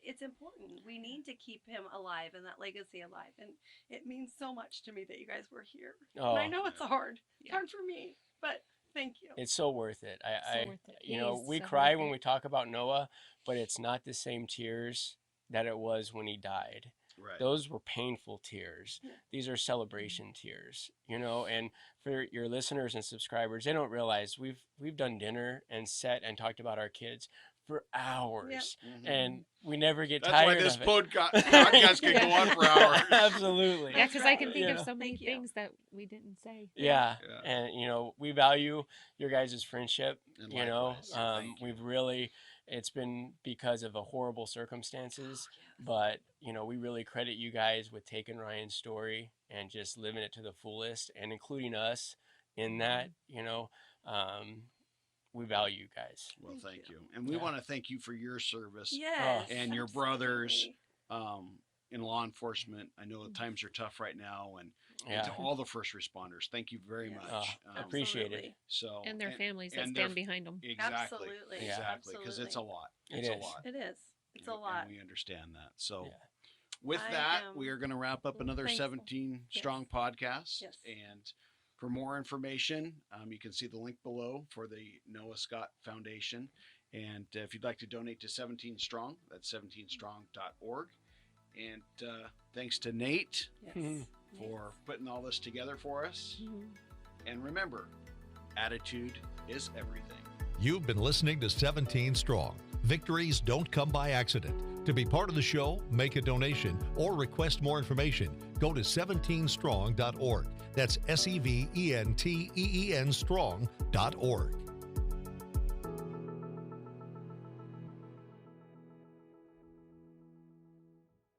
it's important. We need to keep him alive and that legacy alive. And it means so much to me that you guys were here. oh, And I know it's hard. It's Yeah. hard for me, but thank you. it's so worth it. I worth it. we He's so cry worth when it. we talk about Noah, but it's not the same tears that it was when he died. right. Those were painful tears. Yeah. These are celebration tears, and for your listeners and subscribers, they don't realize we've done dinner and sat and talked about our kids for hours, Mhm. and we never get That's tired why this of it. podcast could go on for hours. Absolutely. Yeah, because I can think You of know. so many Thank you. things that we didn't say. Yeah. Yeah. And we value your guys' friendship. And You know, likewise. Thank you. we've really, it's been because of a horrible circumstances, but we really credit you guys with taking Ryan's story and just living it to the fullest, and including us in that. We value you guys. Well, Thank thank you. you. And we Yeah. want to thank you for your service Yes. and your brothers absolutely. in law enforcement. I know the times are tough right now, and Yeah. to all the first responders, thank you very Yes. much. Appreciate it. Absolutely. So And their families that and their- stand behind them. Exactly. Absolutely. Yeah. Exactly. Because it's a Absolutely. lot. It It's a is. lot. It is. It's a And lot. we understand that. So Yeah. with I that, am we are going to wrap up another thankful. 17 Strong podcast. Yes. And for more information, you can see the link below for the Noah Scott Foundation. And if you'd like to donate to 17 Strong, that's 17strong.org. And thanks to Nate Yes. for putting all this together for us. Mhm. And remember, attitude is everything. You've been listening to 17 Strong. Victories don't come by accident. To be part of the show, make a donation, or request more information, go to 17strong.org. That's SEVENTEEN strong.org.